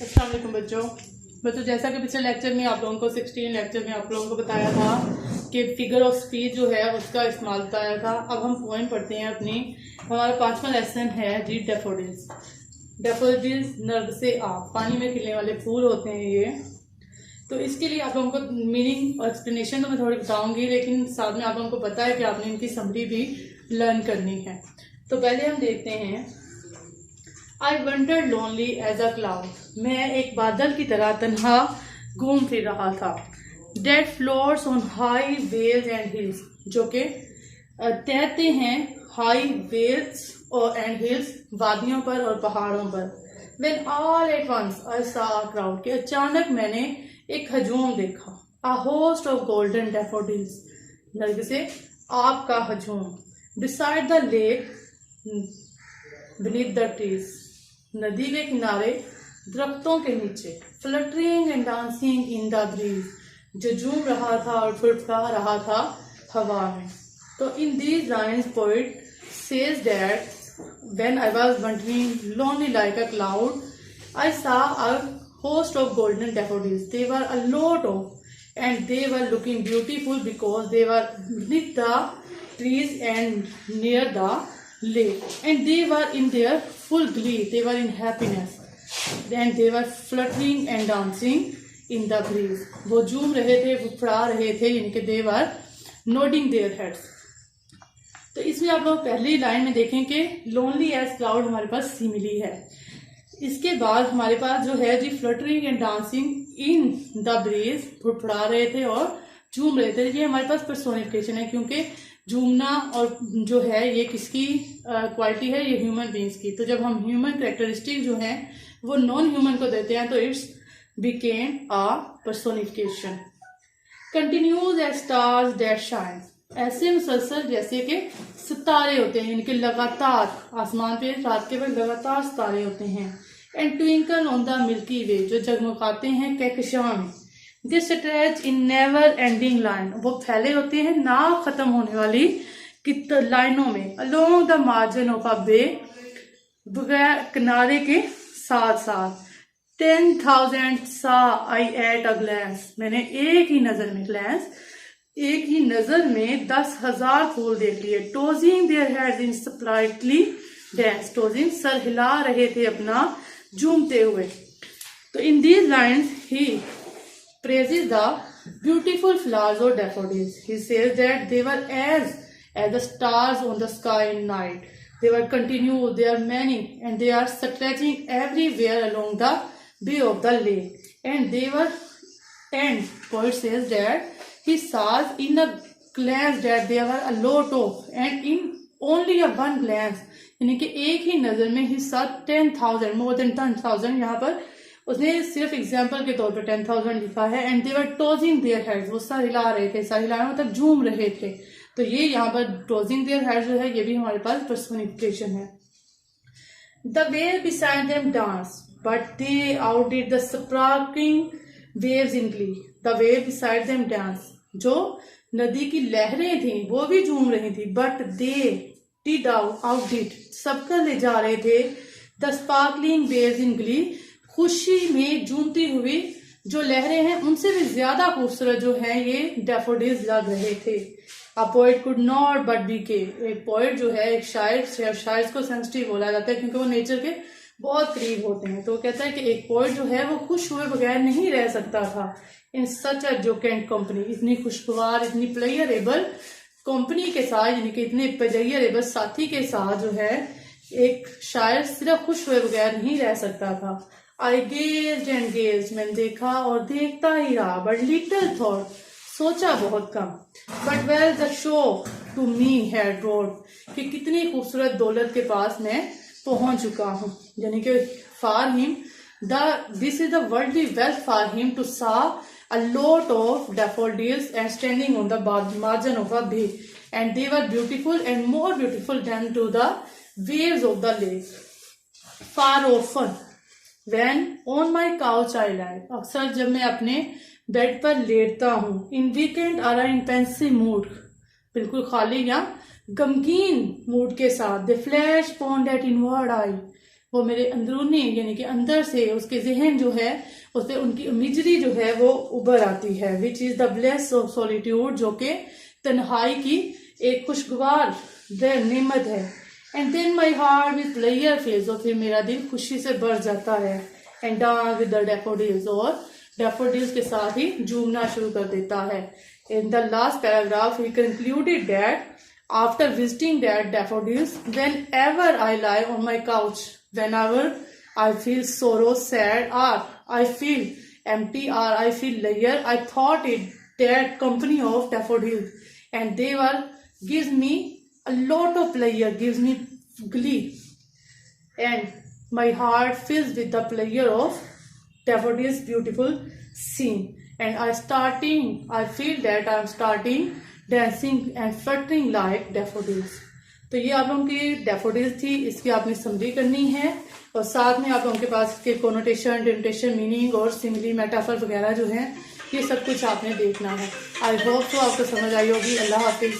अस्सलाम वालेकुम बच्चों, जैसा कि पिछले लेक्चर में आप लोगों को 16 लेक्चर में आप लोगों को बताया था कि फिगर ऑफ स्पीच जो है उसका इस्तेमाल बताया था। अब हम पोएम पढ़ते हैं अपनी। हमारा 5वां लेसन है जी डैफोडिल्स। डैफोडिल्स नर्ग से आप, पानी में खिलने वाले फूल होते हैं ये। तो इसके लिए आप लोगों को मीनिंग और एक्सप्लेनेशन तो मैं थोड़ी बताऊंगी, लेकिन साथ में आप लोगों को पता है कि आपने इनकी समरी भी लर्न करनी है। तो पहले हम देखते हैं I wandered lonely as a cloud। मैं एक बादल की तरह तन्हा घूम फिर रहा था। That floats on high waves and hills, जो कि तैरते हैं high waves और and hills, वादियों पर और पहाड़ों पर। When all at once I saw a crowd, कि अचानक मैंने एक हजूम देखा। A host of golden daffodils, नर्ग से आब का हजूम। Beside the lake, beneath the trees, नदी के किनारे दरख्तों के नीचे। Fluttering and dancing in the bridge, जो झूम रहा था और फुड़फड़ा रहा था हवा में। तो in these lines poet says that when I was wondering lonely like a cloud I saw a host of golden daffodils. They were a lot of and they were looking beautiful because they were beneath the trees and near the lake, and they were in their full glee, they were in happiness, and they were fluttering and dancing in the breeze। वो झूम रहे थे, वो फड़ा रहे थे, इनके they were nodding their heads। तो इसमें आप लोग पहली लाइन में देखें कि lonely as cloud हमारे पास सिमिली है। इसके बाद हमारे पास जो है जी fluttering and dancing in the breeze, फुड़फड़ा रहे थे और झूम रहे थे। ये हमारे पास पर्सोनिफिकेशन है, क्योंकि झूमना और जो है ये किसकी क्वालिटी है, ये ह्यूमन बींग्स की। तो जब हम ह्यूमन कैरेक्टरिस्टिक जो है वो नॉन ह्यूमन को देते हैं तो it's became a personification. Continues as stars that shine, ऐसे मुसलसल जैसे कि सितारे होते हैं, इनके लगातार आसमान पे रात के वक्त लगातार सितारे होते हैं। And twinkle on the milky way, जो जगमगाते हैं कहकशां में। This stretch in never ending line, वो फैले होते हैं ना खत्म होने वाली लाइनों में। Along the margin of a bay, किनारे के साथ साथ। 10,000 सा आई एट अ ग्लैंस, मैंने एक ही नजर में ग्लैंस, एक ही नजर में 10,000 फूल देख लिए। Tossing their heads in sprightly dance, tossing सर हिला रहे थे अपना झूमते हुए। तो इन दीज लाइन्स ही praises the beautiful flowers of daffodils। He says that they were as the stars on the sky in night। They were continuous, they are many, and they are stretching everywhere along the bay of the lake। And they were, and poet says that he saw in a glance that there were a lot of, and in only a one glance, यानी कि एक ही नजर में he saw 10,000, more than 10,000। यहाँ पर उसने सिर्फ example के तौर पर 10,000 लिखा है। And they were tossing their heads, वो सर हिला रहे थे, सर हिलाना मतलब झूम रहे थे। तो ये यहाँ पर टोजिंग देयर हेड्स जो है ये भी हमारे पास पर्सोनिफिकेशन है। The wave beside them dance but they outdid the sparkling waves in glee. The wave beside them dance, जो नदी की लहरें थी वो भी झूम रही थी, बट दे डिड आउटडिड, सबकर ले जा रहे थे the sparkling waves in Glee, खुशी में झूमती हुई जो लहरें हैं उनसे भी ज्यादा खूबसूरत जो है ये डैफोडिल्स लग रहे थे। A poet could not but be gay, एक पोएट जो है, एक शायर को सेंसिटिव बोला जाता है क्योंकि वो नेचर के बहुत करीब होते हैं। तो वो कहता है कि एक पोएट जो है वो खुश हुए बगैर नहीं रह सकता था। इन सच अ जोकेंट कंपनी, इतनी खुशगवार, इतनी प्लेयरेबल कंपनी के साथ, यानी कि इतने प्लेयरेबल साथी के साथ जो है एक शायर सिर्फ खुश हुए बगैर नहीं रह सकता था। I gazed and gazed, मैंने देखा और देखता ही रहा। But little thought, सोचा बहुत कम। But well the show to me had brought, कि कितनी खूबसूरत दौलत के पास मैं पहुंच चुका हूँ। यानी कि for him, this is the worldly wealth for him to saw a lot of daffodils and standing on the margin of a bay, and they were beautiful and more beautiful than to the waves of the lake। Far often When on my couch I lie, अक्सर जब मैं अपने bed पर लेटता हूँ। In weekend और इन pensive mood, बिल्कुल खाली या गमगीन मूड के साथ। The flash upon that inward eye, वो मेरे अंदरूनी यानी कि अंदर से उसके जहन जो है उससे उनकी इमेजरी जो है वो उभर आती है, which is the bliss of solitude, जो कि तन्हाई की एक खुशगवार नेमत है। And then my heart with pleasure fills, और फिर मेरा दिल खुशी से भर जाता है। And dance with the daffodils, और डैफोडिल्स के साथ ही झूमना शुरू कर देता है। In the last paragraph he concluded that after visiting that daffodils, whenever I lie on my couch, whenever I feel sorrow, sad, or I feel empty, or I feel layer, I thought it that company of daffodils, and they were gives me a lot of pleasure, gives me glee, and my heart fills with the pleasure of daffodils beautiful scene, and I feel that I'm starting dancing and fluttering like daffodils। तो ये आप लोगों की daffodils थी, इसकी आपने summary करनी है और साथ में आप लोगों के पास इसके कोनोटेशन, डेंटेशन, मीनिंग और सिमिली, मेटाफर वगैरह जो है ये सब कुछ आपने देखना है। आई होप तो आपको समझ आई होगी। अल्लाह हाफिज।